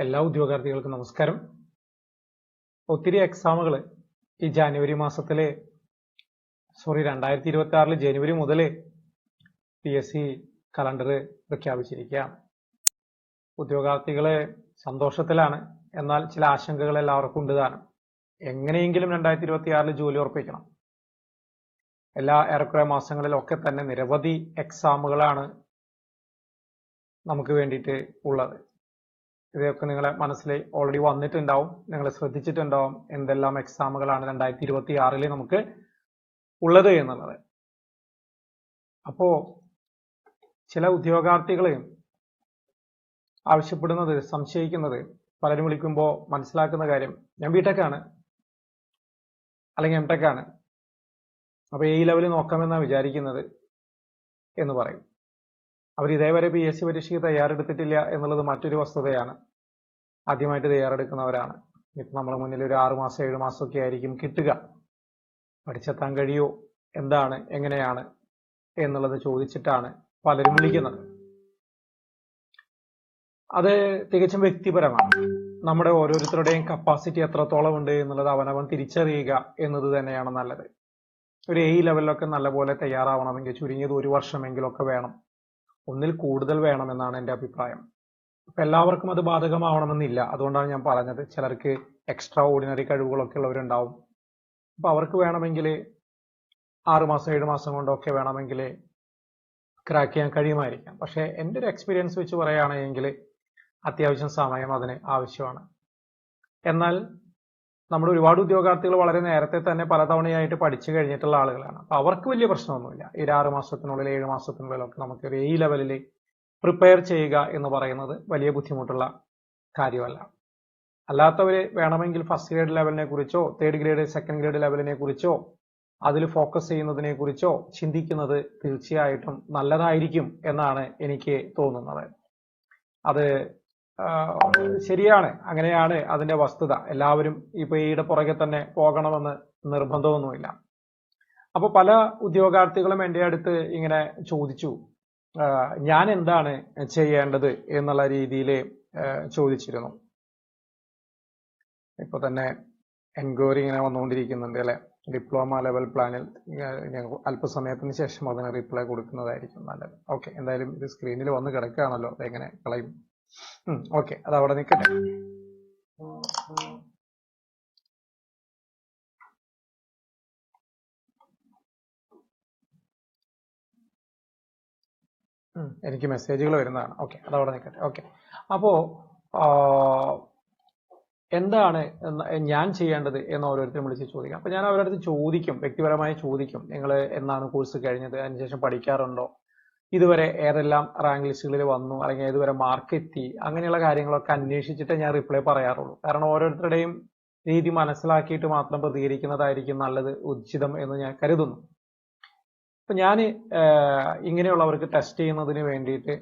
എല്ലാ ഉദ്യോഗാർത്ഥികൾക്കും നമസ്കാരം. ഒത്തിരി എക്സാമുകൾ ഈ ജനുവരി മാസത്തില് 2026 ജനുവരി മുതൽ PSC കലണ്ടർ പ്രഖ്യാപിച്ചിരിക്കുകയാണ്. ഉദ്യോഗാർത്ഥികളെ സന്തോഷത്തിലാണ്. എന്നാൽ ചില ആശങ്കകൾ എല്ലാവർക്കും ഉണ്ട് താനും. എങ്ങനെയെങ്കിലും 2026 ജോലി ഉറപ്പിക്കണം. എല്ലാ ഏറെക്കുറെ മാസങ്ങളിലൊക്കെ തന്നെ നിരവധി എക്സാമുകളാണ് നമുക്ക് വേണ്ടിയിട്ട് ഉള്ളത്. ഇതൊക്കെ നിങ്ങളെ മനസ്സിൽ ഓൾറെഡി വന്നിട്ടുണ്ടാവും, നിങ്ങൾ ശ്രദ്ധിച്ചിട്ടുണ്ടാവും എന്തെല്ലാം എക്സാമുകളാണ് 2026 നമുക്ക് ഉള്ളത് എന്നുള്ളത്. അപ്പോ ചില ഉദ്യോഗാർത്ഥികൾ ആവശ്യപ്പെടുന്നത്, സംശയിക്കുന്നത്, പലരും വിളിക്കുമ്പോൾ മനസ്സിലാക്കുന്ന കാര്യം, ഞാൻ BTech ആണ് അല്ലെങ്കിൽ MTech ആണ്, അപ്പൊ ഈ ലെവലിൽ നോക്കാമെന്നാണ് വിചാരിക്കുന്നത് എന്ന് പറയും. അവർ ഇതേവരെ PSC പരീക്ഷയ്ക്ക് തയ്യാറെടുത്തിട്ടില്ല എന്നുള്ളത് മറ്റൊരു വസ്തുതയാണ്. ആദ്യമായിട്ട് തയ്യാറെടുക്കുന്നവരാണ്. ഇപ്പൊ നമ്മുടെ മുന്നിൽ ഒരു 6 മാസം 7 മാസമൊക്കെ ആയിരിക്കും കിട്ടുക. പഠിച്ചെത്താൻ കഴിയോ, എന്താണ്, എങ്ങനെയാണ് എന്നുള്ളത് ചോദിച്ചിട്ടാണ് പലരും വിളിക്കുന്നത്. അത് തികച്ചും വ്യക്തിപരമാണ്. നമ്മുടെ ഓരോരുത്തരുടെയും കപ്പാസിറ്റി എത്രത്തോളം ഉണ്ട് എന്നുള്ളത് അവനവൻ തിരിച്ചറിയുക എന്നത് തന്നെയാണ് നല്ലത്. ഒരു A ലെവലിലൊക്കെ നല്ലപോലെ തയ്യാറാവണമെങ്കിൽ ചുരുങ്ങിയത് 1 വർഷമെങ്കിലൊക്കെ വേണം, ഒന്നിൽ കൂടുതൽ വേണമെന്നാണ് എൻ്റെ അഭിപ്രായം. അപ്പൊ എല്ലാവർക്കും അത് ബാധകമാവണമെന്നില്ല. അതുകൊണ്ടാണ് ഞാൻ പറഞ്ഞത്, ചിലർക്ക് എക്സ്ട്രാ ഓർഡിനറി കഴിവുകളൊക്കെ ഉള്ളവരുണ്ടാവും. അപ്പൊ അവർക്ക് വേണമെങ്കിൽ 6 മാസം 7 മാസം കൊണ്ടൊക്കെ വേണമെങ്കിൽ ക്രാക്ക് ചെയ്യാൻ കഴിയുമായിരിക്കാം. പക്ഷെ എൻ്റെ ഒരു എക്സ്പീരിയൻസ് വെച്ച് പറയുകയാണെങ്കിൽ അത്യാവശ്യം സമയം അതിന് ആവശ്യമാണ്. എന്നാൽ നമ്മുടെ ഒരുപാട് ഉദ്യോഗാർത്ഥികൾ വളരെ നേരത്തെ തന്നെ പലതവണയായിട്ട് പഠിച്ചു കഴിഞ്ഞിട്ടുള്ള ആളുകളാണ്. അപ്പൊ അവർക്ക് വലിയ പ്രശ്നമൊന്നുമില്ല. ഈ 6 മാസത്തിനുള്ളിൽ 7 മാസത്തിനുള്ളിലൊക്കെ നമുക്ക് ഒരു A ലെവലിൽ പ്രിപ്പയർ ചെയ്യുക എന്ന് പറയുന്നത് വലിയ ബുദ്ധിമുട്ടുള്ള കാര്യമല്ല. അല്ലാത്തവര് വേണമെങ്കിൽ ഫസ്റ്റ് ഗ്രേഡ് ലെവലിനെ കുറിച്ചോ തേർഡ് ഗ്രേഡ് സെക്കൻഡ് ഗ്രേഡ് ലെവലിനെ കുറിച്ചോ അതിൽ ഫോക്കസ് ചെയ്യുന്നതിനെ കുറിച്ചോ ചിന്തിക്കുന്നത് തീർച്ചയായിട്ടും നല്ലതായിരിക്കും എന്നാണ് എനിക്ക് തോന്നുന്നത്. അത് ശരിയാണ്, അങ്ങനെയാണ് അതിന്റെ വസ്തുത. എല്ലാവരും ഇപ്പൊ ഈയുടെ പുറകെ തന്നെ പോകണമെന്ന് നിർബന്ധമൊന്നുമില്ല. അപ്പൊ പല ഉദ്യോഗാർത്ഥികളും എൻ്റെ അടുത്ത് ഇങ്ങനെ ചോദിച്ചു, ഞാൻ എന്താണ് ചെയ്യേണ്ടത് എന്നുള്ള രീതിയിൽ ചോദിച്ചിരുന്നു. ഇപ്പൊ തന്നെ എൻക്വയറി ഇങ്ങനെ വന്നുകൊണ്ടിരിക്കുന്നുണ്ട് അല്ലെ. ഡിപ്ലോമ ലെവൽ പ്ലാനിൽ അല്പസമയത്തിന് ശേഷം അതിന് റിപ്ലൈ കൊടുക്കുന്നതായിരിക്കും നല്ലത്. ഓക്കെ, എന്തായാലും ഇത് സ്ക്രീനിൽ വന്ന് കിടക്കുകയാണല്ലോ, അതെങ്ങനെ കളയും? ഓക്കെ, അത് അവിടെ നിൽക്കട്ടെ. എനിക്ക് മെസ്സേജുകൾ വരുന്നതാണ്. ഓക്കെ, അതവിടെ നിൽക്കട്ടെ. ഓക്കെ, അപ്പോ എന്താണ് ഞാൻ ചെയ്യേണ്ടത് എന്ന് ഓരോരുത്തരും വിളിച്ച് ചോദിക്കാം. അപ്പൊ ഞാൻ അവരുടെ അടുത്ത് ചോദിക്കും, വ്യക്തിപരമായി ചോദിക്കും, നിങ്ങൾ എന്നാണ് കോഴ്സ് കഴിഞ്ഞത്, അതിനുശേഷം പഠിക്കാറുണ്ടോ, ഇതുവരെ ഏതെല്ലാം റാങ്ക് ലിസ്റ്റുകളിൽ വന്നു, അല്ലെങ്കിൽ ഏതുവരെ മാർക്ക് എത്തി, അങ്ങനെയുള്ള കാര്യങ്ങളൊക്കെ അന്വേഷിച്ചിട്ട് ഞാൻ റിപ്ലൈ പറയാറുള്ളൂ. കാരണം ഓരോരുത്തരുടെയും രീതി മനസ്സിലാക്കിയിട്ട് മാത്രം പ്രതികരിക്കുന്നതായിരിക്കും നല്ലത്, ഉചിതം എന്ന് ഞാൻ കരുതുന്നു. അപ്പൊ ഞാൻ ഇങ്ങനെയുള്ളവർക്ക് ടെസ്റ്റ് ചെയ്യുന്നതിന് വേണ്ടിയിട്ട്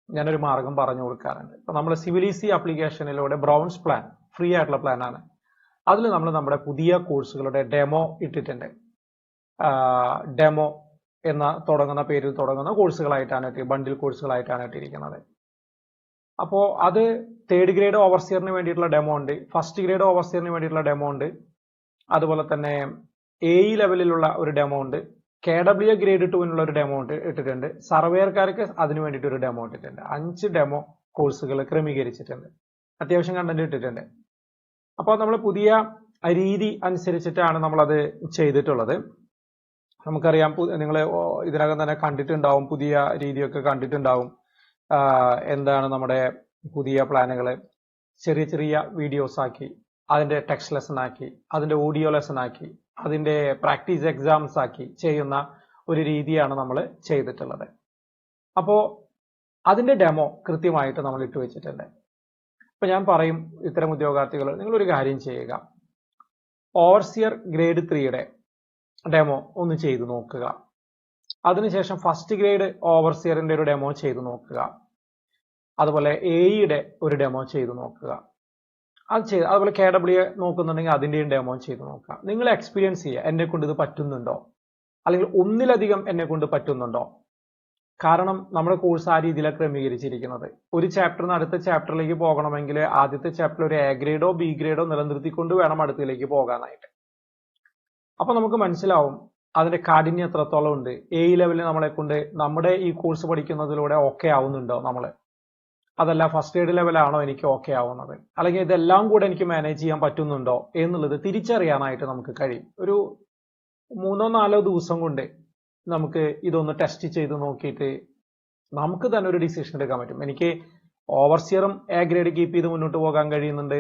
ഞാനൊരു മാർഗം പറഞ്ഞു കൊടുക്കാറുണ്ട്. ഇപ്പൊ നമ്മൾ സിവിലിസി ആപ്ലിക്കേഷനിലൂടെ ബ്രൗൺസ് പ്ലാൻ ഫ്രീ ആയിട്ടുള്ള പ്ലാൻ ആണ്. അതിൽ നമ്മൾ നമ്മുടെ പുതിയ കോഴ്സുകളുടെ ഡെമോ ഇട്ടിട്ടുണ്ട്. ഡെമോ എന്ന തുടങ്ങുന്ന പേരിൽ തുടങ്ങുന്ന കോഴ്സുകളായിട്ടാണ് ബണ്ടിൽ കോഴ്സുകളായിട്ടാണ് ഇട്ടിരിക്കുന്നത്. അപ്പോ അത് തേർഡ് ഗ്രേഡ് ഓവർസിയറിന് വേണ്ടിയിട്ടുള്ള ഡെമോ ഉണ്ട്, ഫസ്റ്റ് ഗ്രേഡ് ഓവർസിയറിന് വേണ്ടിയിട്ടുള്ള ഡെമോ ഉണ്ട്, അതുപോലെ തന്നെ AE ലെവലിലുള്ള ഒരു ഡെമോ ഉണ്ട്, KWA ഗ്രേഡ് 2 ഒരു ഡെമോ ഇട്ടിട്ടുണ്ട്, സർവേയർക്കാർക്ക് അതിന് വേണ്ടിയിട്ട് ഒരു ഡെമോ ഇട്ടിട്ടുണ്ട്. 5 ഡെമോ കോഴ്സുകൾ ക്രമീകരിച്ചിട്ടുണ്ട്, അത്യാവശ്യം കണ്ടന്റ് ഇട്ടിട്ടുണ്ട്. അപ്പോൾ നമ്മൾ പുതിയ രീതി അനുസരിച്ചിട്ടാണ് നമ്മളത് ചെയ്തിട്ടുള്ളത്. നമുക്കറിയാം, നിങ്ങൾ ഇതിനകം തന്നെ കണ്ടിട്ടുണ്ടാവും, പുതിയ രീതിയൊക്കെ കണ്ടിട്ടുണ്ടാവും. എന്താണ് നമ്മുടെ പുതിയ പ്ലാനുകൾ ചെറിയ ചെറിയ വീഡിയോസ് ആക്കി, അതിന്റെ ടെക്സ്റ്റ് ലെസൺ ആക്കി, അതിന്റെ ഓഡിയോ ലെസൺ ആക്കി, അതിന്റെ പ്രാക്ടീസ് എക്സാംസ് ആക്കി ചെയ്യുന്ന ഒരു രീതിയാണ് നമ്മൾ ചെയ്തിട്ടുള്ളത്. അപ്പോ അതിന്റെ ഡെമോ കൃത്യമായിട്ട് നമ്മൾ ഇട്ട് വെച്ചിട്ടുണ്ട്. അപ്പൊ ഞാൻ പറയും ഇത്തരം ഉദ്യോഗാർത്ഥികൾ, നിങ്ങളൊരു കാര്യം ചെയ്യുക, ഓവർസിയർ ഗ്രേഡ് 3യുടെ ഡെമോ ഒന്ന് ചെയ്തു നോക്കുക. അതിനുശേഷം ഫസ്റ്റ് ഗ്രേഡ് ഓവർസിയറിന്റെ ഒരു ഡെമോ ചെയ്തു നോക്കുക. അതുപോലെ AEയുടെ ഒരു ഡെമോ ചെയ്തു നോക്കുക. അതുപോലെ KWA നോക്കുന്നുണ്ടെങ്കിൽ അതിന്റെയും ഡെമോ ചെയ്തു നോക്കുക. നിങ്ങൾ എക്സ്പീരിയൻസ് ചെയ്യുക, എന്നെ കൊണ്ട് ഇത് പറ്റുന്നുണ്ടോ, അല്ലെങ്കിൽ ഒന്നിലധികം എന്നെ കൊണ്ട് പറ്റുന്നുണ്ടോ, കാരണം നമ്മുടെ കോഴ്സ് ആ രീതിയിലാണ് ക്രമീകരിച്ചിരിക്കുന്നത്. ഒരു ചാപ്റ്ററിൽ നിന്ന് അടുത്ത ചാപ്റ്ററിലേക്ക് പോകണമെങ്കിൽ ആദ്യത്തെ ചാപ്റ്ററിൽ ഒരു എ ഗ്രേഡോ ബി ഗ്രേഡോ നിലനിർത്തിക്കൊണ്ട് വേണം അടുത്തതിലേക്ക് പോകാനായിട്ട്. അപ്പൊ നമുക്ക് മനസ്സിലാവും അതിന്റെ കാഠിന്യം എത്രത്തോളം ഉണ്ട്. എ ലെവലിൽ നമ്മളെ കൊണ്ട് നമ്മുടെ ഈ കോഴ്സ് പഠിക്കുന്നതിലൂടെ ഓക്കെ ആവുന്നുണ്ടോ നമ്മള്, അതല്ല ഫസ്റ്റ് എയ്ഡ് ലെവലാണോ എനിക്ക് ഓക്കെ ആവുന്നത്, അല്ലെങ്കിൽ ഇതെല്ലാം കൂടെ എനിക്ക് മാനേജ് ചെയ്യാൻ പറ്റുന്നുണ്ടോ എന്നുള്ളത് തിരിച്ചറിയാനായിട്ട് നമുക്ക് കഴിയും. ഒരു 3-4 ദിവസം കൊണ്ട് നമുക്ക് ഇതൊന്ന് ടെസ്റ്റ് ചെയ്ത് നോക്കിയിട്ട് നമുക്ക് തന്നെ ഒരു ഡിസിഷൻ എടുക്കാൻ പറ്റും. എനിക്ക് ഓവർസിയറും എ ഗ്രേഡ് കീപ്പ് ചെയ്ത് മുന്നോട്ട് പോകാൻ കഴിയുന്നുണ്ട്.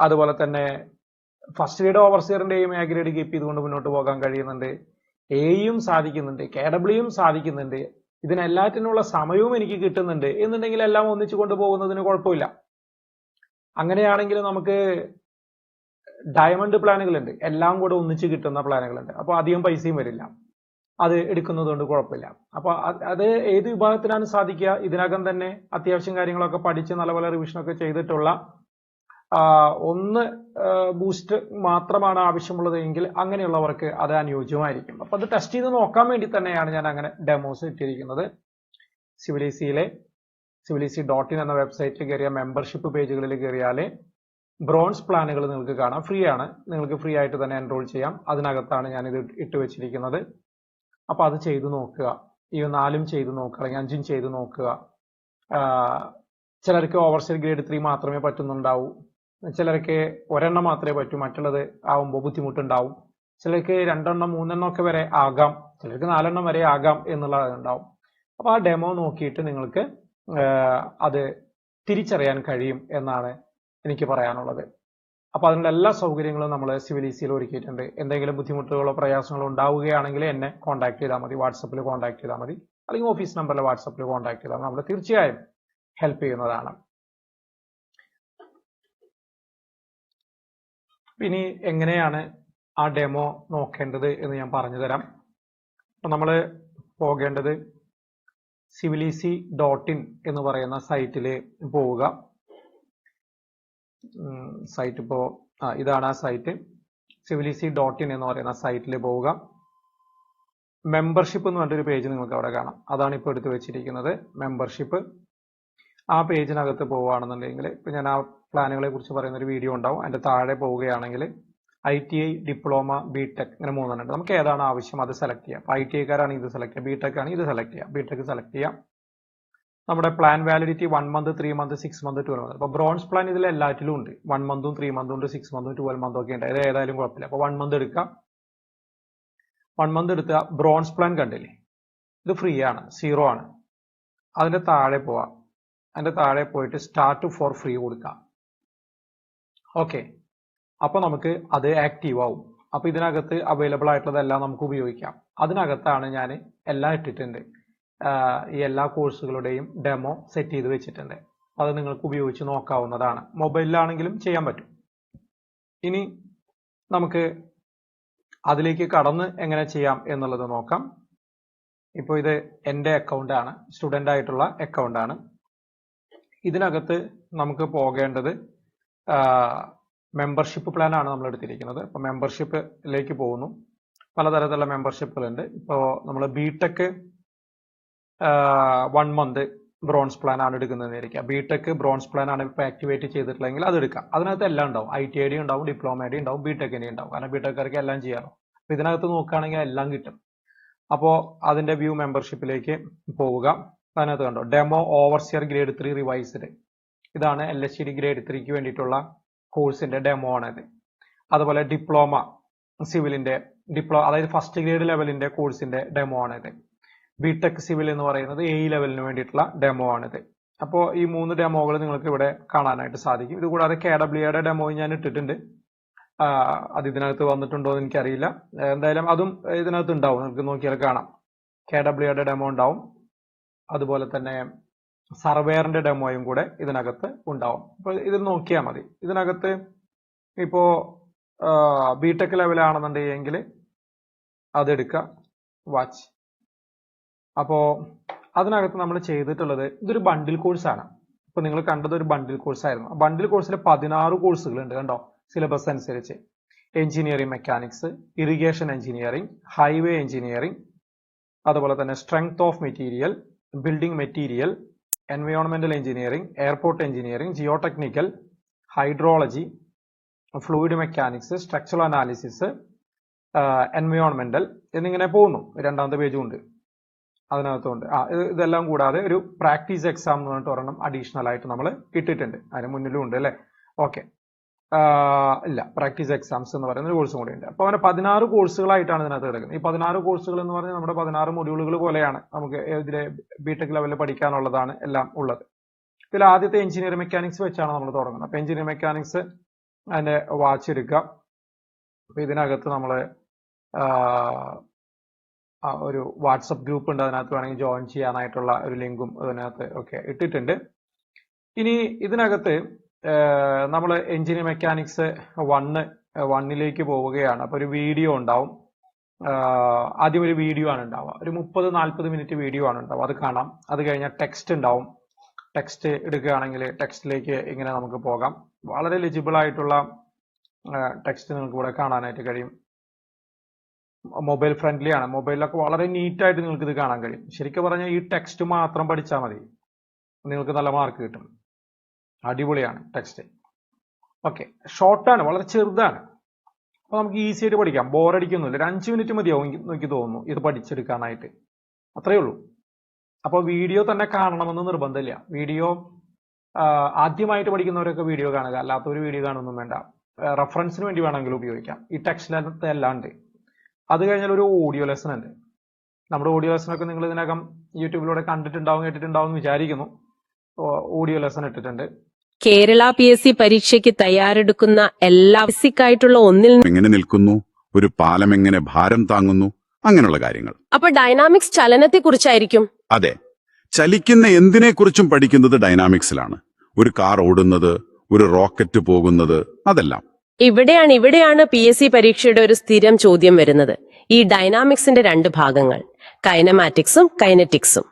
അതുപോലെ തന്നെ ഫസ്റ്റ് ഗ്രേഡ് ഓവർസിയറിന്റെയും എ ഗ്രേഡ് കീപ്പ് ചെയ്തുകൊണ്ട് മുന്നോട്ട് പോകാൻ കഴിയുന്നുണ്ട്. എയും സാധിക്കുന്നുണ്ട്, KWയും സാധിക്കുന്നുണ്ട്. ഇതിനെല്ലാറ്റിനുള്ള സമയവും എനിക്ക് കിട്ടുന്നുണ്ട് എന്നുണ്ടെങ്കിൽ എല്ലാം ഒന്നിച്ചു കൊണ്ടുപോകുന്നതിന് കുഴപ്പമില്ല. അങ്ങനെയാണെങ്കിൽ നമുക്ക് ഡയമണ്ട് പ്ലാനുകളുണ്ട്, എല്ലാം കൂടെ ഒന്നിച്ച് കിട്ടുന്ന പ്ലാനുകളുണ്ട്. അപ്പോൾ അധികം പൈസയും വരില്ല, അത് എടുക്കുന്നത് കൊണ്ട് കുഴപ്പമില്ല. അപ്പൊ അത് ഏത് വിഭാഗത്തിനാണ് സാധിക്കുക? ഇതിനകം തന്നെ അത്യാവശ്യം കാര്യങ്ങളൊക്കെ പഠിച്ച് നല്ലപോലെ റിവിഷനൊക്കെ ചെയ്തിട്ടുള്ള ഒന്ന് ബൂസ്റ്റ് മാത്രമാണ് ആവശ്യമുള്ളത് എങ്കിൽ അങ്ങനെയുള്ളവർക്ക് അത് അനുയോജ്യമായിരിക്കും. അപ്പൊ അത് ടെസ്റ്റ് ചെയ്ത് നോക്കാൻ വേണ്ടി തന്നെയാണ് ഞാൻ അങ്ങനെ ഡെമോസ് ഇട്ടിരിക്കുന്നത്. civilec.in എന്ന വെബ്സൈറ്റിൽ കയറിയ മെമ്പർഷിപ്പ് പേജുകളിൽ കയറിയാൽ ബ്രോൺസ് പ്ലാനുകൾ നിങ്ങൾക്ക് കാണാം. ഫ്രീ ആണ്, നിങ്ങൾക്ക് ഫ്രീ ആയിട്ട് തന്നെ എൻറോൾ ചെയ്യാം. അതിനകത്താണ് ഞാൻ ഇത് ഇട്ട് വെച്ചിരിക്കുന്നത്. അപ്പൊ അത് ചെയ്തു നോക്കുക. ഈ 4 ചെയ്തു നോക്കുക, അല്ലെങ്കിൽ 5 ചെയ്തു നോക്കുക. ചിലർക്ക് ഓവർസിയർ ഗ്രേഡ് 3 മാത്രമേ പറ്റുന്നുണ്ടാവൂ, ചിലർക്ക് ഒരെണ്ണം മാത്രമേ പറ്റൂ, മറ്റുള്ളത് ആവുമ്പോൾ ബുദ്ധിമുട്ടുണ്ടാവും. ചിലർക്ക് 2 എണ്ണം 3 എണ്ണം ഒക്കെ വരെ ആകാം, ചിലർക്ക് 4 എണ്ണം വരെ ആകാം എന്നുള്ളത് ഉണ്ടാവും. അപ്പൊ ആ ഡെമോ നോക്കിയിട്ട് നിങ്ങൾക്ക് അത് തിരിച്ചറിയാൻ കഴിയും എന്നാണ് എനിക്ക് പറയാനുള്ളത്. അപ്പൊ അതിനുള്ള എല്ലാ സൗകര്യങ്ങളും നമ്മൾ സിവിലീസിയിൽ ഒരുക്കിയിട്ടുണ്ട്. എന്തെങ്കിലും ബുദ്ധിമുട്ടുകളോ പ്രയാസങ്ങളോ ഉണ്ടാവുകയാണെങ്കിൽ എന്നെ കോൺടാക്ട് ചെയ്താൽ മതി, വാട്സപ്പിൽ കോൺടാക്ട് ചെയ്താൽ മതി, അല്ലെങ്കിൽ ഓഫീസ് നമ്പറിൽ വാട്സപ്പിൽ കോൺടാക്ട് ചെയ്താൽ നമ്മൾ തീർച്ചയായും ഹെൽപ്പ് ചെയ്യുന്നതാണ്. ഇനി എങ്ങനെയാണ് ആ ഡെമോ നോക്കേണ്ടത് എന്ന് ഞാൻ പറഞ്ഞു തരാം. അപ്പൊ നമ്മൾ പോകേണ്ടത് civilec.in എന്ന് പറയുന്ന സൈറ്റിൽ പോവുക. സൈറ്റ് ഇപ്പോ ഇതാണ് ആ സൈറ്റ്, civilec.in എന്ന് പറയുന്ന സൈറ്റിൽ പോവുക. മെമ്പർഷിപ്പ് എന്ന് പറഞ്ഞൊരു പേജ് നിങ്ങൾക്ക് അവിടെ കാണാം, അതാണ് ഇപ്പോൾ എടുത്തു വെച്ചിരിക്കുന്നത് മെമ്പർഷിപ്പ്. ആ പേജിനകത്ത് പോവുകയാണെന്നുണ്ടെങ്കിൽ ഇപ്പൊ ഞാൻ ആ പ്ലാനുകളെ കുറിച്ച് പറയുന്ന ഒരു വീഡിയോ ഉണ്ടാവും, അതിന്റെ താഴെ പോവുകയാണെങ്കിൽ ITI, ഡിപ്ലോമ, BTech ഇങ്ങനെ 3 ഉണ്ട്. നമുക്ക് ഏതാണ് ആവശ്യം അത് സെലക്ട് ചെയ്യാം. ITIക്കാരാണ് ഇത് സെലക്ട് ചെയ്യുക, BTech ആണ് ഇത് സെലക്ട് ചെയ്യുക. BTech സെലക്ട് ചെയ്യാം. നമ്മുടെ plan validity 1 month, 3 months, 6 months, 12 months. അപ്പൊ ബ്രോൺസ് പ്ലാൻ ഇതിൽ എല്ലാറ്റിലും ഉണ്ട്. 1 month, 3 months ഉണ്ട്, 6 months, 12 months ഒക്കെ ഉണ്ട്. ഇത് ഏതായാലും കുഴപ്പമില്ല. അപ്പൊ 1 month എടുക്കാം. 1 month എടുക്കുക. ബ്രോൺസ് പ്ലാൻ കണ്ടില്ലേ, ഇത് ഫ്രീ ആണ്, 0 ആണ്. അതിന്റെ താഴെ പോവാം. അതിന്റെ താഴെ പോയിട്ട് സ്റ്റാർട്ട് ഫോർ ഫ്രീ കൊടുക്കാം. ഓക്കെ, അപ്പൊ നമുക്ക് അത് ആക്റ്റീവ് ആവും. അപ്പൊ ഇതിനകത്ത് അവൈലബിൾ ആയിട്ടുള്ളതെല്ലാം നമുക്ക് ഉപയോഗിക്കാം. അതിനകത്താണ് ഞാൻ എല്ലാം ഇട്ടിട്ടുണ്ട്. ഈ എല്ലാ കോഴ്സുകളുടെയും ഡെമോ സെറ്റ് ചെയ്ത് വെച്ചിട്ടുണ്ട്. അത് നിങ്ങൾക്ക് ഉപയോഗിച്ച് നോക്കാവുന്നതാണ്. മൊബൈലിലാണെങ്കിലും ചെയ്യാൻ പറ്റും. ഇനി നമുക്ക് അതിലേക്ക് കടന്ന് എങ്ങനെ ചെയ്യാം എന്നുള്ളത് നോക്കാം. ഇപ്പോൾ ഇത് എൻ്റെ അക്കൗണ്ട് ആണ്, സ്റ്റുഡൻ്റ് ആയിട്ടുള്ള അക്കൗണ്ട് ആണ്. ഇതിനകത്ത് നമുക്ക് പോകേണ്ടത് മെമ്പർഷിപ്പ് പ്ലാൻ ആണ് നമ്മൾ എടുത്തിരിക്കുന്നത്. അപ്പോൾ മെമ്പർഷിപ്പിലേക്ക് പോകുന്നു. പലതരത്തിലുള്ള മെമ്പർഷിപ്പുകളുണ്ട്. ഇപ്പോൾ നമ്മൾ BTech 1 month ബ്രോൺസ് പ്ലാൻ ആണ് എടുക്കുന്നതെന്നിരിക്കുക. BTech ബ്രോൺസ് പ്ലാൻ ആണ് ഇപ്പോൾ ആക്ടിവേറ്റ് ചെയ്തിട്ടുള്ളതെങ്കിൽ അത് എടുക്കാം. അതിനകത്ത് എല്ലാം ഉണ്ടാവും. ITI ഉണ്ടാവും, ഡിപ്ലോമ ഉണ്ടാവും, BTech ഉണ്ടാവും. കാരണം BTechക്കാർക്ക് എല്ലാം ചെയ്യാമല്ലോ. അപ്പോൾ ഇതിനകത്ത് നോക്കുകയാണെങ്കിൽ എല്ലാം കിട്ടും. അപ്പോൾ അതിന്റെ വ്യൂ മെമ്പർഷിപ്പിലേക്ക് പോവുക. അതിനകത്ത് കണ്ടോ ഡെമോ ഓവർസിയർ ഗ്രേഡ് 3 റിവൈസ്ഡ്. ഇതാണ് LHD ഗ്രേഡ് 3ക്ക് വേണ്ടിയിട്ടുള്ള കോഴ്സിന്റെ ഡെമോ ആണിത്. അതുപോലെ ഡിപ്ലോമ സിവിലിന്റെ അതായത് ഫസ്റ്റ് ഗ്രേഡ് ലെവലിന്റെ കോഴ്സിന്റെ ഡെമോ ആണിത്. BTech സിവിൽ എന്ന് പറയുന്നത് A ലെവലിന് വേണ്ടിയിട്ടുള്ള ഡെമോ ആണിത്. അപ്പോൾ ഈ 3 ഡെമോകൾ നിങ്ങൾക്ക് ഇവിടെ കാണാനായിട്ട് സാധിക്കും. ഇതുകൂടാതെ KWയുടെ ഡെമോ ഞാൻ ഇട്ടിട്ടുണ്ട്. അത് ഇതിനകത്ത് വന്നിട്ടുണ്ടോ എന്ന് എനിക്കറിയില്ല. എന്തായാലും അതും ഇതിനകത്ത് ഉണ്ടാവും, നിങ്ങൾക്ക് നോക്കിയാൽ കാണാം. KWയുടെ ഡെമോ ഉണ്ടാവും. അതുപോലെ തന്നെ സർവേയറിന്റെ ഡെമോയും കൂടെ ഇതിനകത്ത് ഉണ്ടാവും. അപ്പോൾ ഇത് നോക്കിയാൽ മതി. ഇതിനകത്ത് ഇപ്പോ BTech ലെവലാണെന്നുണ്ടെങ്കിൽ അതെടുക്കുക, വാച്ച്. അപ്പോ അതിനകത്ത് നമ്മൾ ചെയ്തിട്ടുള്ളത് ഇതൊരു ബണ്ടിൽ കോഴ്സാണ്. ഇപ്പൊ നിങ്ങൾ കണ്ടത് ഒരു ബണ്ടിൽ കോഴ്സ് ആയിരുന്നു. ബണ്ടിൽ കോഴ്സിൽ 16 കോഴ്സുകൾ ഉണ്ട് കണ്ടോ, സിലബസ് അനുസരിച്ച്. Engineering mechanics, irrigation engineering, highway engineering, അതുപോലെ തന്നെ strength of material, building material, എൻവയോൺമെന്റൽ engineering, airport engineering, Jio technical, hydrology, fluid mechanics, structural analysis, എൻവയോൺമെന്റൽ എന്നിങ്ങനെ പോകുന്നു. രണ്ടാമത്തെ പേജും ഉണ്ട്, അതിനകത്തുണ്ട്. ഇതെല്ലാം കൂടാതെ ഒരു പ്രാക്ടീസ് എക്സാം എന്ന് പറഞ്ഞിട്ട് ഒരെണ്ണം അഡീഷണൽ ആയിട്ട് നമ്മൾ ഇട്ടിട്ടുണ്ട്. അതിന് മുന്നിലും ഉണ്ട് അല്ലേ? ഓക്കെ. ഇല്ല, പ്രാക്ടീസ് എക്സാംസ് എന്ന് പറയുന്ന ഒരു കോഴ്സും കൂടി ഉണ്ട്. അപ്പൊ അങ്ങനെ 16 കോഴ്സുകളായിട്ടാണ് ഇതിനകത്ത് കിടക്കുന്നത്. ഈ 16 കോഴ്സുകൾ എന്ന് പറഞ്ഞാൽ നമ്മുടെ 16 മൊഡ്യൂളുകൾ പോലെയാണ് നമുക്ക് ഇതിലെ ബിടെക് ലെവലിൽ പഠിക്കാനുള്ളതാണ് എല്ലാം ഉള്ളത്. ഇതിൽ ആദ്യത്തെ എഞ്ചിനീയറിംഗ് മെക്കാനിക്സ് വെച്ചാണ് നമ്മൾ തുടങ്ങുന്നത്. അപ്പൊ എഞ്ചിനീയറിംഗ് മെക്കാനിക്സ് അതിന്റെ വാച്ച് എടുക്കുക. അപ്പൊ ഇതിനകത്ത് നമ്മൾ ഒരു വാട്സപ്പ് ഗ്രൂപ്പ് ഉണ്ട്, അതിനകത്ത് വേണമെങ്കിൽ ജോയിൻ ചെയ്യാനായിട്ടുള്ള ഒരു ലിങ്കും അതിനകത്ത് ഒക്കെ ഇട്ടിട്ടുണ്ട്. ഇനി ഇതിനകത്ത് നമ്മൾ എഞ്ചിനീയറിംഗ് മെക്കാനിക്സ് 1ലേക്ക് പോവുകയാണ്. അപ്പൊ ഒരു വീഡിയോ ഉണ്ടാവും. ആദ്യം ഒരു വീഡിയോ ആണ് ഉണ്ടാവുക, ഒരു 30-40 മിനിറ്റ് വീഡിയോ ആണ് ഉണ്ടാവുക, അത് കാണാം. അത് കഴിഞ്ഞാൽ ടെക്സ്റ്റ് ഉണ്ടാവും. ടെക്സ്റ്റ് എടുക്കുകയാണെങ്കിൽ ടെക്സ്റ്റിലേക്ക് ഇങ്ങനെ നമുക്ക് പോകാം. വളരെ ലെജിബിൾ ആയിട്ടുള്ള ടെക്സ്റ്റ് നിങ്ങൾക്ക് ഇവിടെ കാണാനായിട്ട് കഴിയും. മൊബൈൽ ഫ്രണ്ട്ലി ആണ്, മൊബൈലിലൊക്കെ വളരെ നീറ്റായിട്ട് നിങ്ങൾക്ക് ഇത് കാണാൻ കഴിയും. ശരിക്കും പറഞ്ഞാൽ ഈ ടെക്സ്റ്റ് മാത്രം പഠിച്ചാൽ മതി, നിങ്ങൾക്ക് നല്ല മാർക്ക് കിട്ടും. അടിപൊളിയാണ് ടെക്സ്റ്റ്. ഓക്കെ, ഷോർട്ടാണ്, വളരെ ചെറുതാണ്. അപ്പൊ നമുക്ക് ഈസി ആയിട്ട് പഠിക്കാം, ബോറടിക്കൊന്നുമില്ല. ഒരു 5 മിനിറ്റ് മതിയാവും എനിക്ക് തോന്നുന്നു ഇത് പഠിച്ചെടുക്കാനായിട്ട്, അത്രയേ ഉള്ളൂ. അപ്പോൾ വീഡിയോ തന്നെ കാണണമെന്ന് നിർബന്ധമില്ല. വീഡിയോ ആദ്യമായിട്ട് പഠിക്കുന്നവരൊക്കെ വീഡിയോ കാണുക, അല്ലാത്തൊരു വീഡിയോ കാണുമൊന്നും വേണ്ട. റെഫറൻസിന് വേണ്ടി വേണമെങ്കിൽ ഉപയോഗിക്കാം. ഈ ടെക്സ്റ്റിനകത്ത് അല്ലാണ്ട് അത് കഴിഞ്ഞാൽ ഒരു ഓഡിയോ ലെസൺ ഉണ്ട്. നമ്മുടെ ഓഡിയോ ലെസണൊക്കെ നിങ്ങൾ ഇതിനകം യൂട്യൂബിലൂടെ കണ്ടിട്ടുണ്ടാവും, കേട്ടിട്ടുണ്ടാവും എന്ന് വിചാരിക്കുന്നു. ഓഡിയോ ലെസൺ ഇട്ടിട്ടുണ്ട്. കേരള PSC പരീക്ഷയ്ക്ക് തയ്യാറെടുക്കുന്ന എല്ലാ ബേസിക് ആയിട്ടുള്ള ഒന്നിൽ എങ്ങനെ നിൽക്കുന്നു, ഒരു പാലം എങ്ങനെ ഭാരം താങ്ങുന്നു, അങ്ങനെയുള്ള കാര്യങ്ങൾ. അപ്പൊ ഡൈനാമിക്സ് ചലനത്തെ കുറിച്ചായിരിക്കും. അതെ, ചലിക്കുന്ന എന്തിനെക്കുറിച്ചും പഠിക്കുന്നത് ഡൈനാമിക്സിലാണ്. ഒരു കാർ ഓടുന്നത്, ഒരു റോക്കറ്റ് പോകുന്നത്, അതെല്ലാം. ഇവിടെയാണ് PSC പരീക്ഷയുടെ ഒരു സ്ഥിരം ചോദ്യം വരുന്നത്. ഈ ഡൈനാമിക്സിന്റെ 2 ഭാഗങ്ങൾ, കൈനമാറ്റിക്സും കൈനറ്റിക്സും.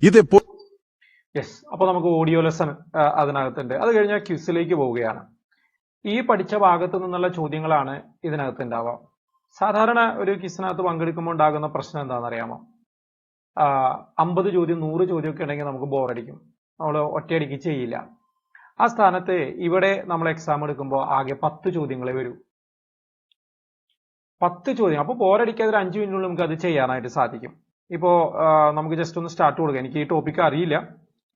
ഇതെപ്പോ യെസ്. അപ്പൊ നമുക്ക് ഓഡിയോ ലെസൺ അതിനകത്തുണ്ട്. അത് കഴിഞ്ഞാൽ ക്വിസിലേക്ക് പോവുകയാണ്. ഈ പഠിച്ച ഭാഗത്തു നിന്നുള്ള ചോദ്യങ്ങളാണ് ഇതിനകത്ത് ഉണ്ടാവുക. സാധാരണ ഒരു ക്വിസിനകത്ത് പങ്കെടുക്കുമ്പോൾ ഉണ്ടാകുന്ന പ്രശ്നം എന്താണെന്ന് അറിയാമോ? 50 ചോദ്യം 100 ചോദ്യമൊക്കെ ഉണ്ടെങ്കിൽ നമുക്ക് ബോറടിക്കും, നമ്മൾ ഒറ്റയടിക്ക് ചെയ്യില്ല. ആ സ്ഥാനത്ത് ഇവിടെ നമ്മൾ എക്സാം എടുക്കുമ്പോൾ ആകെ 10 ചോദ്യങ്ങളെ വരൂ. 10 ചോദ്യം. അപ്പോൾ ബോറടിക്കാതെ 5 മിനിറ്റിനുള്ളിൽ നമുക്ക് അത് ചെയ്യാനായിട്ട് സാധിക്കും. ഇപ്പോൾ നമുക്ക് ജസ്റ്റ് ഒന്ന് സ്റ്റാർട്ട് കൊടുക്കാം. എനിക്ക് ഈ ടോപ്പിക്ക് അറിയില്ല,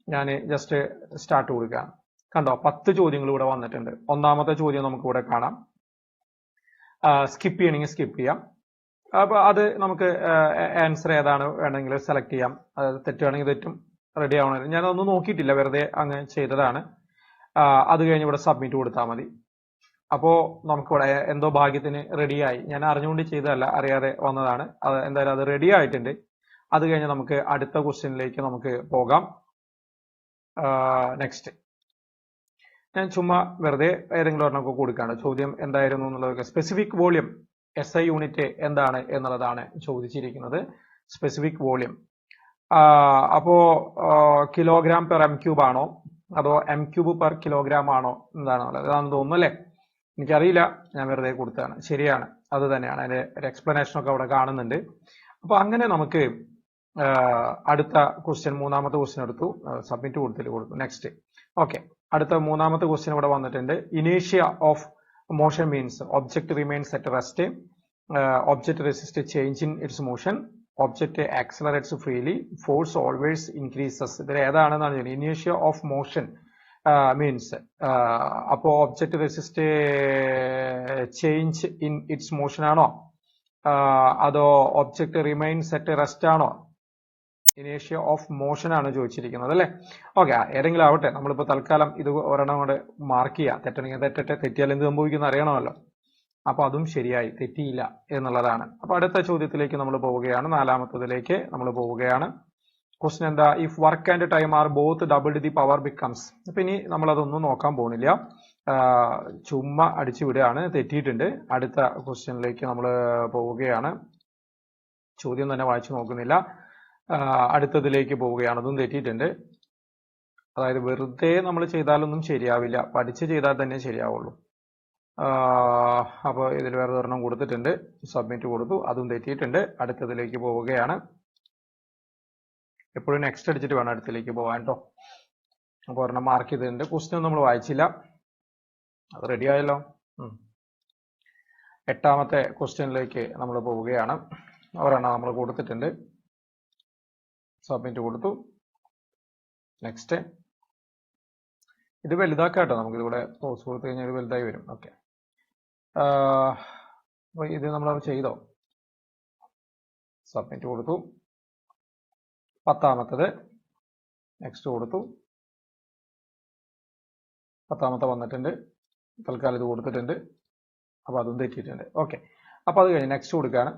ഞാൻ ജസ്റ്റ് സ്റ്റാർട്ട് കൊടുക്കുകയാണ്. കണ്ടോ, 10 ചോദ്യങ്ങൾ ഇവിടെ വന്നിട്ടുണ്ട്. ഒന്നാമത്തെ ചോദ്യം നമുക്ക് ഇവിടെ കാണാം. സ്കിപ്പ് ചെയ്യണമെങ്കിൽ സ്കിപ്പ് ചെയ്യാം. അപ്പൊ അത് നമുക്ക് ആൻസർ ഏതാണ് വേണമെങ്കിൽ സെലക്ട് ചെയ്യാം. അത് തെറ്റുകയാണെങ്കിൽ തെറ്റും, റെഡി ആവണം. ഞാനതൊന്നും നോക്കിയിട്ടില്ല, വെറുതെ അങ്ങ് ചെയ്തതാണ്. അത് കഴിഞ്ഞ് ഇവിടെ സബ്മിറ്റ് കൊടുത്താൽ മതി. അപ്പോ നമുക്കിവിടെ എന്തോ ഭാഗ്യത്തിന് റെഡിയായി. ഞാൻ അറിഞ്ഞുകൊണ്ട് ചെയ്തതല്ല, അറിയാതെ വന്നതാണ്. അത് എന്തായാലും അത് റെഡി ആയിട്ടുണ്ട്. അത് കഴിഞ്ഞ് നമുക്ക് അടുത്ത ക്വസ്റ്റ്യനിലേക്ക് നമുക്ക് പോകാം. നെക്സ്റ്റ് ഞാൻ ചുമ്മാ വെറുതെ ഏതെങ്കിലും ഒരെണ്ണമൊക്കെ കൊടുക്കുകയാണ്. ചോദ്യം എന്തായിരുന്നു എന്നുള്ളതൊക്കെ. സ്പെസിഫിക് വോളിയം SI യൂണിറ്റ് എന്താണ് എന്നുള്ളതാണ് ചോദിച്ചിരിക്കുന്നത്. സ്പെസിഫിക് വോളിയം അപ്പോ കിലോഗ്രാം പെർ m³ ആണോ അതോ m³ പെർ കിലോഗ്രാം ആണോ എന്താണെന്നുള്ളത് ഇതാണെന്ന് തോന്നുന്നു അല്ലേ? എനിക്കറിയില്ല, ഞാൻ വെറുതെ കൊടുത്തതാണ്. ശരിയാണ്, അത് തന്നെയാണ്. അതിന്റെ ഒരു എക്സ്പ്ലനേഷൻ ഒക്കെ അവിടെ കാണുന്നുണ്ട്. അപ്പൊ അങ്ങനെ നമുക്ക് അടുത്ത ക്വസ്റ്റ്യൻ, മൂന്നാമത്തെ ക്വസ്റ്റ്യൻ എടുത്തു, സബ്മിറ്റ് കൊടുത്തു. നെക്സ്റ്റ്. ഓക്കെ, അടുത്ത മൂന്നാമത്തെ ക്വസ്റ്റ്യൻ ഇവിടെ വന്നിട്ടുണ്ട്. ഇനേഷ്യ of motion means object remains at rest, object resist change in its motion, object accelerates freely, force always increases. ഇതിൽ ഏതാണെന്നാണ് ചോദിക്കുന്നത്. ഇനേഷ്യ ഓഫ് മോഷൻ മീൻസ് അപ്പോ object resist change in its motion ആണോ അതോ ഒബ്ജക്ട് റിമെയിൻസ് അറ്റ് റെസ്റ്റ് ആണോ? ഇനേഷ്യ of motion ആണ് ചോദിച്ചിരിക്കുന്നത് അല്ലെ? ഓക്കെ, ഏതെങ്കിലും ആവട്ടെ. നമ്മളിപ്പോ തൽക്കാലം ഇത് ഒരെണ്ണം കൊണ്ട് മാർക്ക് ചെയ്യാം. തെറ്റണെങ്കിൽ തെറ്റട്ടെ, തെറ്റിയാൽ എന്ത് സംഭവിക്കുന്ന അറിയണമല്ലോ. അപ്പൊ അതും ശരിയായി, തെറ്റിയില്ല എന്നുള്ളതാണ്. അപ്പൊ അടുത്ത ചോദ്യത്തിലേക്ക് നമ്മൾ പോവുകയാണ്. നാലാമത്തതിലേക്ക് നമ്മൾ പോവുകയാണ്. ക്വസ്റ്റ്യൻ എന്താ? If work and time are both doubled the power becomes. അപ്പൊ ഇനി നമ്മൾ അതൊന്നും നോക്കാൻ പോകുന്നില്ല, ചുമ്മാ അടിച്ചു വിടുകയാണ്. തെറ്റിയിട്ടുണ്ട്. അടുത്ത ക്വസ്റ്റ്യനിലേക്ക് നമ്മൾ പോവുകയാണ്. ചോദ്യം തന്നെ വായിച്ചു നോക്കുന്നില്ല. അടുത്തതിലേക്ക് പോവുകയാണ്. അതും തെറ്റിയിട്ടുണ്ട്. അതായത് വെറുതെ നമ്മൾ ചെയ്താലൊന്നും ശരിയാവില്ല, പഠിച്ച് ചെയ്താൽ തന്നെ ശരിയാവുള്ളൂ. അപ്പോൾ ഇതിൽ വേറെ ഒരെണ്ണം കൊടുത്തിട്ടുണ്ട്, സബ്മിറ്റ് കൊടുത്തു, അതും തെറ്റിയിട്ടുണ്ട്. അടുത്തതിലേക്ക് പോവുകയാണ്. എപ്പോഴും നെക്സ്റ്റ് അടിച്ചിട്ട് വേണം അടുത്തിലേക്ക് പോകാൻ കേട്ടോ. അപ്പോൾ ഒരെണ്ണം മാർക്ക് ചെയ്തിട്ടുണ്ട്. ക്വസ്റ്റ്യൻ നമ്മൾ വായിച്ചില്ല, അത് റെഡി ആയല്ലോ. 8ാമത്തെ ക്വസ്റ്റ്യനിലേക്ക് നമ്മൾ പോവുകയാണ്. ഒരെണ്ണം നമ്മൾ കൊടുത്തിട്ടുണ്ട്, സബ്മിറ്റ് കൊടുത്തു. നെക്സ്റ്റ്. ഇത് വലുതാക്കാം കേട്ടോ, നമുക്കിതിവിടെ പോസ് കൊടുത്തു കഴിഞ്ഞാൽ ഇത് വലുതായി വരും. ഓക്കെ, അപ്പോൾ ഇത് നമ്മൾ ചെയ്തോ, സബ്മിറ്റ് കൊടുത്തു. 10ാമത്തത് നെക്സ്റ്റ് കൊടുത്തു. 10ാമത്തെ വന്നിട്ടുണ്ട്, തൽക്കാലം ഇത് കൊടുത്തിട്ടുണ്ട്, അപ്പോൾ അതും തെറ്റിയിട്ടുണ്ട്. ഓക്കെ, അപ്പോൾ അത് കഴിഞ്ഞ് നെക്സ്റ്റ് കൊടുക്കുകയാണ്.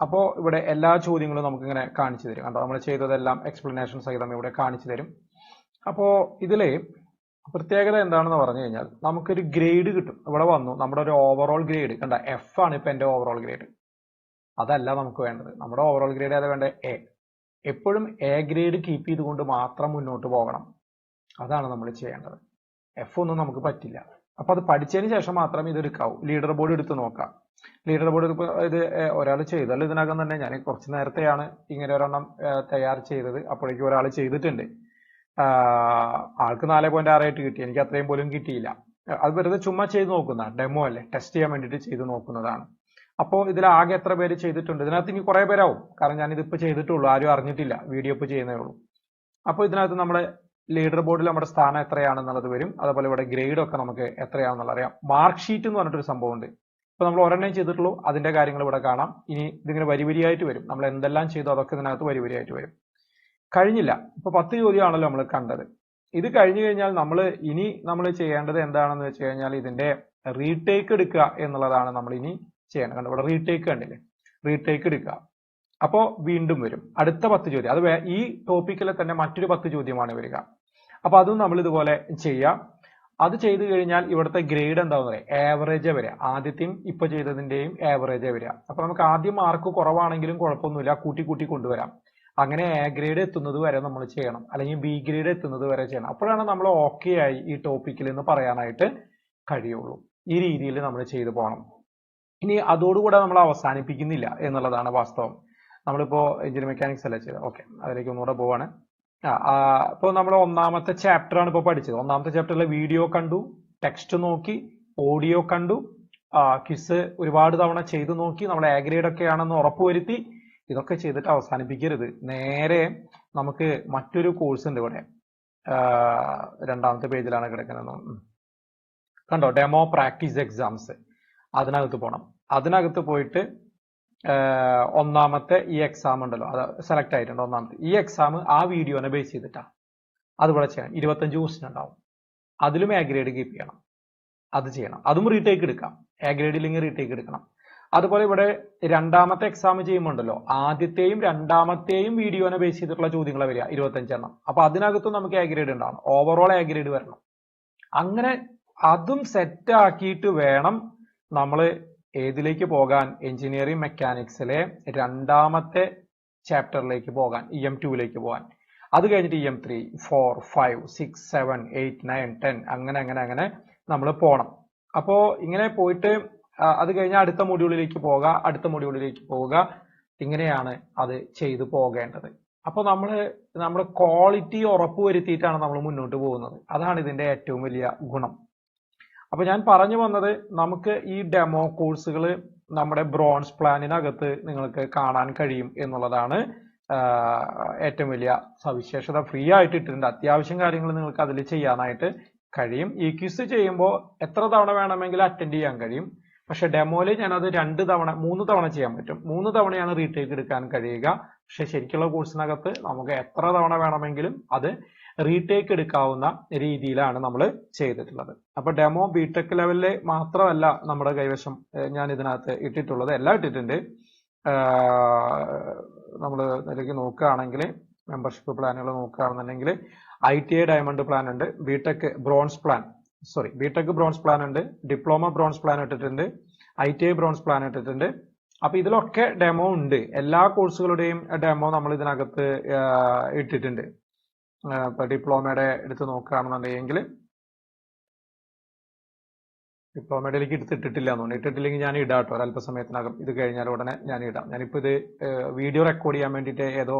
അപ്പോൾ ഇവിടെ എല്ലാ ചോദ്യങ്ങളും നമുക്കിങ്ങനെ കാണിച്ചു തരും കണ്ടോ, നമ്മൾ ചെയ്തതെല്ലാം എക്സ്പ്ലനേഷൻ സഹിതം ഇവിടെ കാണിച്ചു തരും. അപ്പോൾ ഇതിൽ പ്രത്യേകത എന്താണെന്ന് പറഞ്ഞു കഴിഞ്ഞാൽ നമുക്കൊരു ഗ്രേഡ് കിട്ടും. ഇവിടെ വന്നു നമ്മുടെ ഒരു ഓവറോൾ ഗ്രേഡ് കണ്ട, F ആണ് ഇപ്പം എൻ്റെ ഓവറോൾ ഗ്രേഡ്. അതല്ല നമുക്ക് വേണ്ടത്. നമ്മുടെ ഓവറോൾ ഗ്രേഡ് ഏതാ വേണ്ടത്? A. എപ്പോഴും A ഗ്രേഡ് കീപ്പ് ചെയ്തുകൊണ്ട് മാത്രം മുന്നോട്ട് പോകണം. അതാണ് നമ്മൾ ചെയ്യേണ്ടത്. F ഒന്നും നമുക്ക് പറ്റില്ല. അപ്പോൾ അത് പഠിച്ചതിന് ശേഷം മാത്രം ഇത് എടുക്കാവൂ. ലീഡർ ബോർഡ് എടുത്ത് നോക്കാം. ലീഡർ ബോർഡ് ഇത് ഒരാൾ ചെയ്തല്ലോ ഇതിനകം തന്നെ. ഞാൻ കുറച്ച് നേരത്തെയാണ് ഇങ്ങനെ ഒരെണ്ണം തയ്യാർ ചെയ്തത്. അപ്പോഴേക്കും ഒരാൾ ചെയ്തിട്ടുണ്ട്. ആൾക്ക് 4.68 കിട്ടി, എനിക്ക് അത്രയും പോലും കിട്ടിയില്ല. അത് വെറുതെ ചുമ്മാ ചെയ്ത് നോക്കുന്ന ഡെമോ അല്ലേ, ടെസ്റ്റ് ചെയ്യാൻ വേണ്ടിയിട്ട് ചെയ്ത് നോക്കുന്നതാണ്. അപ്പോൾ ഇതിൽ ആകെ എത്ര പേര് ചെയ്തിട്ടുണ്ട്? ഇതിനകത്ത് ഇനി കുറേ പേരാവും, കാരണം ഞാനിതിപ്പോൾ ചെയ്തിട്ടുള്ളൂ, ആരും അറിഞ്ഞിട്ടില്ല, വീഡിയോ ഇപ്പോൾ ചെയ്യുന്നേ ഉള്ളൂ. അപ്പോൾ ഇതിനകത്ത് നമ്മുടെ ലീഡർ ബോർഡിൽ നമ്മുടെ സ്ഥാനം എത്രയാണെന്നുള്ളത് വരും. അതുപോലെ ഇവിടെ ഗ്രേഡ് ഒക്കെ നമുക്ക് എത്രയാണെന്നുള്ളത് അറിയാം. മാർക്ക് ഷീറ്റ് എന്ന് പറഞ്ഞിട്ടൊരു സംഭവം ഉണ്ട്. ഇപ്പോൾ നമ്മൾ ഒരെണ്ണം ചെയ്തിട്ടുള്ളൂ, അതിന്റെ കാര്യങ്ങൾ ഇവിടെ കാണാം. ഇനി ഇതിങ്ങനെ വരിവരിയായിട്ട് വരും. നമ്മൾ എന്തെല്ലാം ചെയ്തോ അതൊക്കെ ഇതിനകത്ത് വരിവരിയായിട്ട് വരും. കഴിഞ്ഞില്ല, ഇപ്പൊ 10 ചോദ്യമാണല്ലോ നമ്മൾ കണ്ടത്. ഇത് കഴിഞ്ഞു കഴിഞ്ഞാൽ ഇനി നമ്മൾ ചെയ്യേണ്ടത് എന്താണെന്ന് വെച്ച് കഴിഞ്ഞാൽ ഇതിന്റെ റീടേക്ക് എടുക്കുക എന്നുള്ളതാണ് നമ്മൾ ഇനി ചെയ്യണം. കണ്ടോ, ഇവിടെ റീടേക്ക് കണ്ടില്ലേ, റീടേക്ക് എടുക്കുക. അപ്പോൾ വീണ്ടും വരും അടുത്ത 10 ചോദ്യം. അത് ഈ ടോപ്പിക്കിലെ തന്നെ മറ്റൊരു 10 ചോദ്യമാണ് വരിക. അപ്പൊ അതും നമ്മൾ ഇതുപോലെ ചെയ്യാം. അത് ചെയ്തു കഴിഞ്ഞാൽ ഇവിടുത്തെ ഗ്രേഡ് എന്താണെന്ന് പറയാം, ആവറേജ് വരിക. ആദ്യത്തെയും ഇപ്പൊ ചെയ്തതിന്റെയും ആവറേജ് വരിക. അപ്പൊ നമുക്ക് ആദ്യം മാർക്ക് കുറവാണെങ്കിലും കുഴപ്പമൊന്നുമില്ല, കൂട്ടി കൂട്ടി കൊണ്ടുവരാം. അങ്ങനെ A ഗ്രേഡ് എത്തുന്നത് വരെ നമ്മൾ ചെയ്യണം, അല്ലെങ്കിൽ B ഗ്രേഡ് എത്തുന്നത് വരെ ചെയ്യണം. അപ്പോഴാണ് നമ്മൾ ഓക്കെ ആയി ഈ ടോപ്പിക്കിൽ എന്ന് പറയാനായിട്ട് കഴിയുള്ളൂ. ഈ രീതിയിൽ നമ്മൾ ചെയ്തു പോകണം. ഇനി അതോടുകൂടെ നമ്മൾ അവസാനിപ്പിക്കുന്നില്ല എന്നുള്ളതാണ് വാസ്തവം. നമ്മളിപ്പോ എഞ്ചിനീയറിംഗ് മെക്കാനിക്സ് അല്ലേ ചെയ്തത്. ഓക്കെ, അതിലേക്ക് ഒന്നുകൂടെ പോവാണ്. ഇപ്പോൾ നമ്മൾ 1ാമത്തെ ചാപ്റ്റർ ആണ് ഇപ്പോൾ പഠിച്ചത്. 1ാമത്തെ ചാപ്റ്ററിലെ വീഡിയോ കണ്ടു, ടെക്സ്റ്റ് നോക്കി, ഓഡിയോ കണ്ടു, ക്വിസ് ഒരുപാട് തവണ ചെയ്തു നോക്കി, നമ്മൾ A ഗ്രേഡ് ഒക്കെ ആണെന്ന് ഉറപ്പുവരുത്തി. ഇതൊക്കെ ചെയ്തിട്ട് അവസാനിപ്പിക്കരുത്. നേരെ നമുക്ക് മറ്റൊരു കോഴ്സ് ഉണ്ട് ഇവിടെ, 2ാമത്തെ പേജിലാണ് കിടക്കുന്നത്. കണ്ടോ, ഡെമോ പ്രാക്ടീസ് എക്സാംസ്. അതിനകത്ത് പോകണം. അതിനകത്ത് പോയിട്ട് 1ാമത്തെ ഈ എക്സാം ഉണ്ടല്ലോ, അത് സെലക്ട് ആയിട്ടുണ്ട്. 1ാമത്തെ ഈ എക്സാം ആ വീഡിയോനെ ബേസ് ചെയ്തിട്ടാ അതുപോലെ ചെയ്യണം. 25 ക്വസ്റ്റ്യൻ ഉണ്ടാവും. അതിലും A ഗ്രേഡ് കീപ്പ് ചെയ്യണം. അത് ചെയ്യണം. അതും റീടേക്ക് എടുക്കാം. A ഗ്രേഡ് ഇല്ലെങ്കിൽ റീടേക്ക് എടുക്കണം. അതുപോലെ ഇവിടെ 2ാമത്തെ എക്സാം ചെയ്യുമ്പോണ്ടല്ലോ, ആദ്യത്തെയും 2ാമത്തെയും വീഡിയോനെ ബേസ് ചെയ്തിട്ടുള്ള ചോദ്യങ്ങളെ വരിക 25 എണ്ണം. അപ്പൊ അതിനകത്തും നമുക്ക് A ഗ്രേഡ് ഉണ്ടാവണം. ഓവറോൾ A ഗ്രേഡ് വരണം. അങ്ങനെ അതും സെറ്റ് ആക്കിയിട്ട് വേണം നമ്മൾ ഏതിലേക്ക് പോകാൻ, എഞ്ചിനീയറിംഗ് മെക്കാനിക്സിലെ 2ാമത്തെ ചാപ്റ്ററിലേക്ക് പോകാൻ, EM2ലേക്ക് പോകാൻ. അത് കഴിഞ്ഞിട്ട് EM3, 4, 5, 6, 7, 8, 9, 10 അങ്ങനെ നമ്മൾ പോകണം. അപ്പോ ഇങ്ങനെ പോയിട്ട് അത് കഴിഞ്ഞാൽ അടുത്ത മൊഡ്യൂളിലേക്ക് പോവുക. ഇങ്ങനെയാണ് അത് ചെയ്തു പോകേണ്ടത്. അപ്പോൾ നമ്മൾ ക്വാളിറ്റി ഉറപ്പുവരുത്തിയിട്ടാണ് നമ്മൾ മുന്നോട്ട് പോകുന്നത്. അതാണ് ഇതിന്റെ ഏറ്റവും വലിയ ഗുണം. അപ്പൊ ഞാൻ പറഞ്ഞു വന്നത്, നമുക്ക് ഈ ഡെമോ കോഴ്സുകൾ നമ്മുടെ ബ്രോൺസ് പ്ലാനിനകത്ത് നിങ്ങൾക്ക് കാണാൻ കഴിയും എന്നുള്ളതാണ് ഏറ്റവും വലിയ സവിശേഷത. ഫ്രീ ആയിട്ട് ഇട്ടിട്ടുണ്ട്. അത്യാവശ്യം കാര്യങ്ങൾ നിങ്ങൾക്ക് അതിൽ ചെയ്യാനായിട്ട് കഴിയും. ഈ ക്വിസ് ചെയ്യുമ്പോൾ എത്ര തവണ വേണമെങ്കിലും അറ്റൻഡ് ചെയ്യാൻ കഴിയും. പക്ഷെ ഡെമോയിൽ ഞാനത് 2 തവണ 3 തവണ ചെയ്യാൻ പറ്റും. 3 തവണയാണ് റീടേക്ക് എടുക്കാൻ കഴിയുക. പക്ഷെ ശരിക്കുള്ള കോഴ്സിനകത്ത് നമുക്ക് എത്ര തവണ വേണമെങ്കിലും അത് റീടേക്ക് എടുക്കാവുന്ന രീതിയിലാണ് നമ്മൾ ചെയ്തിട്ടുള്ളത്. അപ്പൊ ഡെമോ ബിടെക് ലെവലില് മാത്രമല്ല നമ്മുടെ കൈവശം ഞാൻ ഇതിനകത്ത് ഇട്ടിട്ടുള്ളത്, എല്ലാം ഇട്ടിട്ടുണ്ട്. നമ്മൾ ഇതിലേക്ക് നോക്കുകയാണെങ്കിൽ, മെമ്പർഷിപ്പ് പ്ലാനുകൾ നോക്കുകയാണെന്നുണ്ടെങ്കിൽ ITI ഡയമണ്ട് പ്ലാൻ ഉണ്ട്, ബിടെക് ബ്രോൺസ് പ്ലാൻ ഉണ്ട്, ഡിപ്ലോമ ബ്രോൺസ് പ്ലാൻ ഇട്ടിട്ടുണ്ട്, ITI ബ്രോൺസ് പ്ലാൻ ഇട്ടിട്ടുണ്ട്. അപ്പൊ ഇതിലൊക്കെ ഡെമോ ഉണ്ട്. എല്ലാ കോഴ്സുകളുടെയും ഡെമോ നമ്മൾ ഇതിനകത്ത് ഇട്ടിട്ടുണ്ട്. ഇപ്പൊ ഡിപ്ലോമയുടെ എടുത്ത് നോക്കുകയാണെന്നുണ്ടെങ്കിൽ, ഡിപ്ലോമയിലേക്ക് ഇട്ടിട്ടില്ല എന്നുണ്ട്. ഇട്ടിട്ടില്ലെങ്കിൽ ഞാൻ ഇടാം കേട്ടോ, ഒരല്പസമയത്തിനകം. ഇത് കഴിഞ്ഞാൽ ഉടനെ ഞാൻ ഇടാം. ഞാനിപ്പോ ഇത് വീഡിയോ റെക്കോർഡ് ചെയ്യാൻ വേണ്ടിയിട്ട് ഏതോ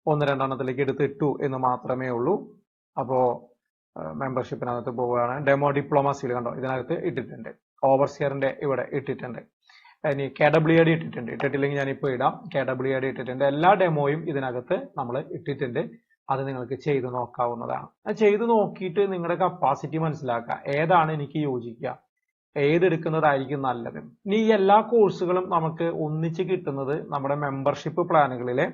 2 എടുത്തിട്ടു എന്ന് മാത്രമേ ഉള്ളൂ. അപ്പോൾ മെമ്പർഷിപ്പിനകത്ത് പോവുകയാണ്. ഡെമോ ഡിപ്ലോമസിയിൽ കണ്ടോ ഇതിനകത്ത് ഇട്ടിട്ടുണ്ട്. ഓവർസിയറിന്റെ ഇവിടെ ഇട്ടിട്ടുണ്ട്. ഇനി KWAD ഇട്ടിട്ടില്ലെങ്കിൽ ഞാനിപ്പോൾ ഇടാം. KWAD ഇട്ടിട്ടുണ്ട്. എല്ലാ ഡെമോയും ഇതിനകത്ത് നമ്മൾ ഇട്ടിട്ടുണ്ട്. അത് നിങ്ങൾക്ക് ചെയ്ത് നോക്കാവുന്നതാണ്. അത് ചെയ്ത് നോക്കിയിട്ട് നിങ്ങളുടെ കപ്പാസിറ്റി മനസ്സിലാക്കുക. ഏതാണ് എനിക്ക് യോജിക്കുക, ഏതെടുക്കുന്നതായിരിക്കും നല്ലത്. ഇനി ഈ എല്ലാ കോഴ്സുകളും നമുക്ക് ഒന്നിച്ച് കിട്ടുന്നത് നമ്മുടെ മെമ്പർഷിപ്പ് പ്ലാനുകളിലെ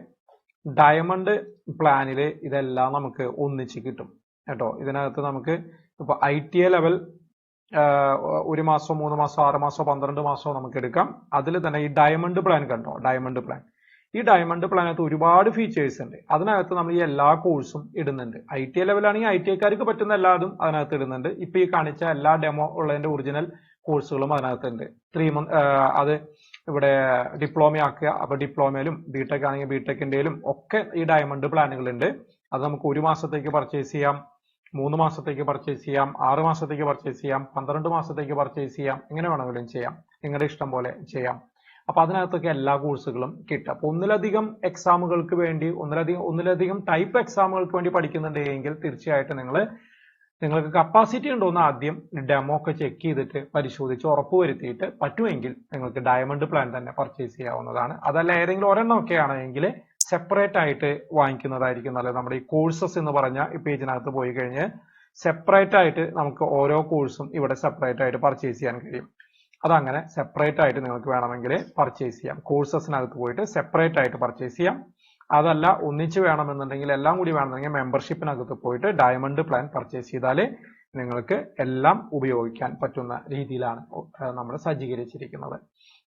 ഡയമണ്ട് പ്ലാനില് ഇതെല്ലാം നമുക്ക് ഒന്നിച്ച് കിട്ടും കേട്ടോ. ഇതിനകത്ത് നമുക്ക് ഇപ്പൊ ITA ലെവൽ 1 മാസം 3 മാസം 6 മാസം 12 മാസം നമുക്ക് എടുക്കാം. അതിൽ തന്നെ ഈ ഡയമണ്ട് പ്ലാൻ കണ്ടോ, ഡയമണ്ട് പ്ലാൻ. ഈ ഡയമണ്ട് പ്ലാനകത്ത് ഒരുപാട് ഫീച്ചേഴ്സ് ഉണ്ട്. അതിനകത്ത് നമ്മൾ ഈ എല്ലാ കോഴ്സും ഇടുന്നുണ്ട്. ITA ലെവലാണെങ്കിൽ ITA-കാർക്ക് പറ്റുന്ന എല്ലാതും അതിനകത്ത് ഇടുന്നുണ്ട്. ഇപ്പൊ ഈ കാണിച്ച എല്ലാ ഡെമോ ഉള്ളതിന്റെ ഒറിജിനൽ കോഴ്സുകളും അതിനകത്തുണ്ട്. 3 month അത് ഇവിടെ ഡിപ്ലോമ ആക്കുക. അപ്പൊ ഡിപ്ലോമയിലും ബിടെക് ആണെങ്കിൽ ബിടെക്കിന്റെയിലും ഒക്കെ ഈ ഡയമണ്ട് പ്ലാനുകളുണ്ട്. അത് നമുക്ക് 1 മാസത്തേക്ക് പർച്ചേസ് ചെയ്യാം, 3 മാസത്തേക്ക് പർച്ചേസ് ചെയ്യാം, 6 മാസത്തേക്ക് പർച്ചേസ് ചെയ്യാം, 12 മാസത്തേക്ക് പർച്ചേസ് ചെയ്യാം. എങ്ങനെ വേണമെങ്കിലും ചെയ്യാം, നിങ്ങളുടെ ഇഷ്ടം പോലെ ചെയ്യാം. അപ്പൊ അതിനകത്തൊക്കെ എല്ലാ കോഴ്സുകളും കിട്ടും. അപ്പൊ ഒന്നിലധികം എക്സാമുകൾക്ക് വേണ്ടി ഒന്നിലധികം ടൈപ്പ് എക്സാമുകൾക്ക് വേണ്ടി പഠിക്കുന്നുണ്ടെങ്കിൽ തീർച്ചയായിട്ടും നിങ്ങൾക്ക് കപ്പാസിറ്റി ഉണ്ടോ എന്ന് ആദ്യം ഡെമോ ഒക്കെ ചെക്ക് ചെയ്തിട്ട് പരിശോധിച്ച് ഉറപ്പുവരുത്തിയിട്ട് പറ്റുമെങ്കിൽ നിങ്ങൾക്ക് ഡയമണ്ട് പ്ലാൻ തന്നെ പർച്ചേസ് ചെയ്യാവുന്നതാണ്. അതല്ല ഏതെങ്കിലും ഒരെണ്ണം ഒക്കെ ആണെങ്കിൽ സെപ്പറേറ്റ് ആയിട്ട് വാങ്ങിക്കുന്നതായിരിക്കും നല്ലത്. നമ്മുടെ ഈ കോഴ്സസ് എന്ന് പറഞ്ഞ ഈ പേജിനകത്ത് പോയി കഴിഞ്ഞ് സെപ്പറേറ്റ് ആയിട്ട് നമുക്ക് ഓരോ കോഴ്സും ഇവിടെ സെപ്പറേറ്റ് ആയിട്ട് പർച്ചേസ് ചെയ്യാൻ കഴിയും. അതങ്ങനെ സെപ്പറേറ്റ് ആയിട്ട് നിങ്ങൾക്ക് വേണമെങ്കിൽ പർച്ചേസ് ചെയ്യാം. കോഴ്സസിനകത്ത് പോയിട്ട് സെപ്പറേറ്റ് ആയിട്ട് പർച്ചേസ് ചെയ്യാം. അതല്ല ഒന്നിച്ച് വേണമെന്നുണ്ടെങ്കിൽ, എല്ലാം കൂടി വേണമെന്നുണ്ടെങ്കിൽ മെമ്പർഷിപ്പിനകത്ത് പോയിട്ട് ഡയമണ്ട് പ്ലാൻ പർച്ചേസ് ചെയ്താലേ നിങ്ങൾക്ക് എല്ലാം ഉപയോഗിക്കാൻ പറ്റുന്ന രീതിയിലാണ് നമ്മൾ സജ്ജീകരിച്ചിരിക്കുന്നത്.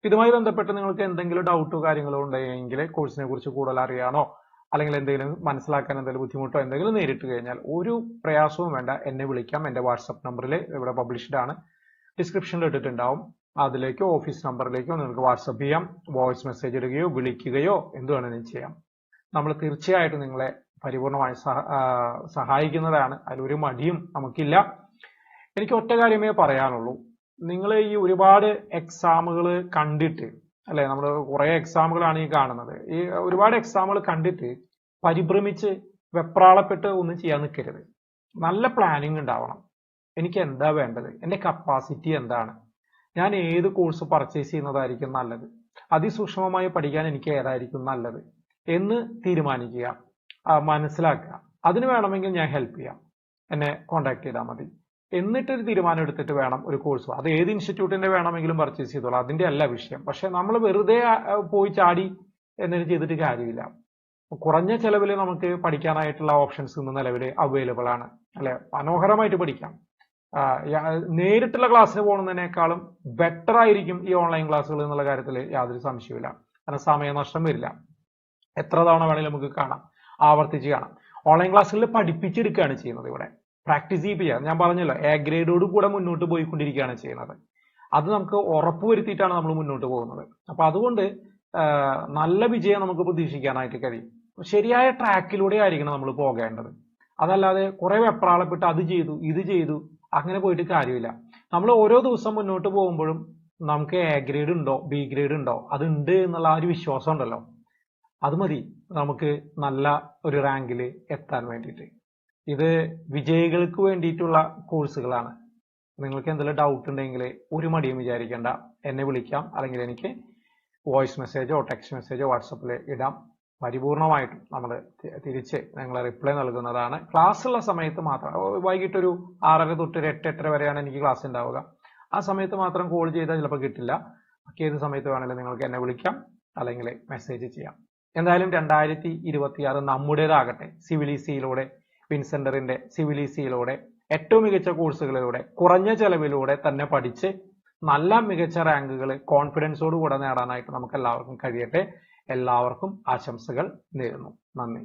ഇതുമായി ബന്ധപ്പെട്ട് നിങ്ങൾക്ക് എന്തെങ്കിലും ഡൗട്ടോ കാര്യങ്ങളോ ഉണ്ടെങ്കിൽ, കോഴ്സിനെ കുറിച്ച് കൂടുതൽ അറിയാനോ അല്ലെങ്കിൽ എന്തെങ്കിലും മനസ്സിലാക്കാൻ എന്തെങ്കിലും ബുദ്ധിമുട്ടോ എന്തെങ്കിലും നേരിട്ട് കഴിഞ്ഞാൽ ഒരു പ്രയാസവും വേണ്ട, എന്നെ വിളിക്കാം. എൻ്റെ വാട്സപ്പ് നമ്പറിൽ ഇവിടെ പബ്ലിഷ്ഡ് ആണ്, ഡിസ്ക്രിപ്ഷനിൽ ഇട്ടിട്ടുണ്ടാവും. അതിലേക്കോ ഓഫീസ് നമ്പറിലേക്കോ നിങ്ങൾക്ക് വാട്സപ്പ് ചെയ്യാം, വോയിസ് മെസ്സേജ് ഇടുകയോ വിളിക്കുകയോ എന്ത് വേണമെങ്കിലും ചെയ്യാം. നമ്മൾ തീർച്ചയായിട്ടും നിങ്ങളെ പരിപൂർണമായി സഹായിക്കുന്നതാണ്. അതിലൊരു മടിയും നമുക്കില്ല. എനിക്ക് ഒറ്റ കാര്യമേ പറയാനുള്ളൂ. നിങ്ങൾ ഈ ഒരുപാട് എക്സാമുകൾ കണ്ടിട്ട്, അല്ലെ, നമ്മൾ കുറെ എക്സാമുകളാണ് ഈ കാണുന്നത്. ഈ ഒരുപാട് എക്സാമുകൾ കണ്ടിട്ട് പരിഭ്രമിച്ച് വെപ്രാളപ്പെട്ട് ഒന്നും ചെയ്യാൻ നിൽക്കരുത്. നല്ല പ്ലാനിങ് ഉണ്ടാവണം. എനിക്ക് എന്താ വേണ്ടത്, എൻ്റെ കപ്പാസിറ്റി എന്താണ്, ഞാൻ ഏത് കോഴ്സ് പർച്ചേസ് ചെയ്യുന്നതായിരിക്കും നല്ലത്, അതിസൂക്ഷ്മമായി പഠിക്കാൻ എനിക്ക് ഏതായിരിക്കും നല്ലത് എന്ന് തീരുമാനിക്കുക, മനസ്സിലാക്കുക. അതിന് വേണമെങ്കിൽ ഞാൻ ഹെൽപ്പ് ചെയ്യാം, എന്നെ കോൺടാക്ട് ചെയ്താൽ മതി. എന്നിട്ടൊരു തീരുമാനം എടുത്തിട്ട് വേണം ഒരു കോഴ്സ്. അത് ഏത് ഇൻസ്റ്റിറ്റ്യൂട്ടിന്റെ വേണമെങ്കിലും പർച്ചേസ് ചെയ്തോളാം, അതിന്റെ അല്ല വിഷയം. പക്ഷെ നമ്മൾ വെറുതെ പോയി ചാടി എന്തെങ്കിലും ചെയ്തിട്ട് കാര്യമില്ല. കുറഞ്ഞ ചെലവിൽ നമുക്ക് പഠിക്കാനായിട്ടുള്ള ഓപ്ഷൻസ് ഇന്ന് നിലവിൽ അവൈലബിൾ ആണ്, അല്ലെ. മനോഹരമായിട്ട് പഠിക്കാം. നേരിട്ടുള്ള ക്ലാസ്സിന് പോകുന്നതിനേക്കാളും ബെറ്റർ ആയിരിക്കും ഈ ഓൺലൈൻ ക്ലാസ്സുകൾ എന്നുള്ള കാര്യത്തിൽ യാതൊരു സംശയമില്ല. കാരണം സമയനഷ്ടം വരില്ല. എത്ര തവണ വേണമെങ്കിലും നമുക്ക് കാണാം, ആവർത്തിച്ച് കാണാം. ഓൺലൈൻ ക്ലാസ്സുകളിൽ പഠിപ്പിച്ചെടുക്കുകയാണ് ചെയ്യുന്നത്. ഇവിടെ പ്രാക്ടീസ് ചെയ്യുക. ഞാൻ പറഞ്ഞല്ലോ, എ ഗ്രേഡോട് കൂടെ മുന്നോട്ട് പോയിക്കൊണ്ടിരിക്കുകയാണ് ചെയ്യുന്നത്. അത് നമുക്ക് ഉറപ്പുവരുത്തിയിട്ടാണ് നമ്മൾ മുന്നോട്ട് പോകുന്നത്. അപ്പൊ അതുകൊണ്ട് നല്ല വിജയം നമുക്ക് പ്രതീക്ഷിക്കാനായിട്ട് കഴിയും. ശരിയായ ട്രാക്കിലൂടെ ആയിരിക്കണം നമ്മൾ പോകേണ്ടത്. അതല്ലാതെ കുറെ വെപ്രാളപ്പെട്ട് അത് ചെയ്തു ഇത് ചെയ്തു അങ്ങനെ പോയിട്ട് കാര്യമില്ല. നമ്മൾ ഓരോ ദിവസം മുന്നോട്ട് പോകുമ്പോഴും നമുക്ക് എ ഗ്രേഡ് ഉണ്ടോ ബി ഗ്രേഡ് ഉണ്ടോ അതുണ്ട് എന്നുള്ള ആ ഒരു വിശ്വാസം ഉണ്ടല്ലോ, അത് മതി നമുക്ക് നല്ല ഒരു റാങ്കിൽ എത്താൻ വേണ്ടിയിട്ട്. ഇത് വിജയികൾക്ക് വേണ്ടിയിട്ടുള്ള കോഴ്സുകളാണ്. നിങ്ങൾക്ക് എന്തെങ്കിലും ഡൗട്ട് ഉണ്ടെങ്കിൽ ഒരു മടിയും വിചാരിക്കേണ്ട, എന്നെ വിളിക്കാം, അല്ലെങ്കിൽ എനിക്ക് വോയിസ് മെസ്സേജോ ടെക്സ്റ്റ് മെസ്സേജോ വാട്സപ്പിൽ ഇടാം. പരിപൂർണമായിട്ടും നമ്മൾ തിരിച്ച് നിങ്ങളെ റിപ്ലൈ നൽകുന്നതാണ്. ക്ലാസ്സുള്ള സമയത്ത് മാത്രം, വൈകിട്ടൊരു 6:30 തൊട്ട് 8-8:30 വരെയാണ് എനിക്ക് ക്ലാസ് ഉണ്ടാവുക. ആ സമയത്ത് മാത്രം കോൾ ചെയ്താൽ ചിലപ്പോൾ കിട്ടില്ല. ഏത് സമയത്ത് വേണമെങ്കിലും നിങ്ങൾക്ക് എന്നെ വിളിക്കാം, അല്ലെങ്കിൽ മെസ്സേജ് ചെയ്യാം. എന്തായാലും 2026 നമ്മുടേതാകട്ടെ. സിവിൽ ഈസിയിലൂടെ, വിൻസെന്ററിന്റെ സിവിൽ ഈസിയിലൂടെ ഏറ്റവും മികച്ച കോഴ്സുകളിലൂടെ കുറഞ്ഞ ചെലവിലൂടെ തന്നെ പഠിച്ച് നല്ല മികച്ച റാങ്കുകൾ കോൺഫിഡൻസോടുകൂടെ നേടാനായിട്ട് നമുക്ക് എല്ലാവർക്കും കഴിയട്ടെ. എല്ലാവർക്കും ആശംസകൾ നേരുന്നു. നന്ദി.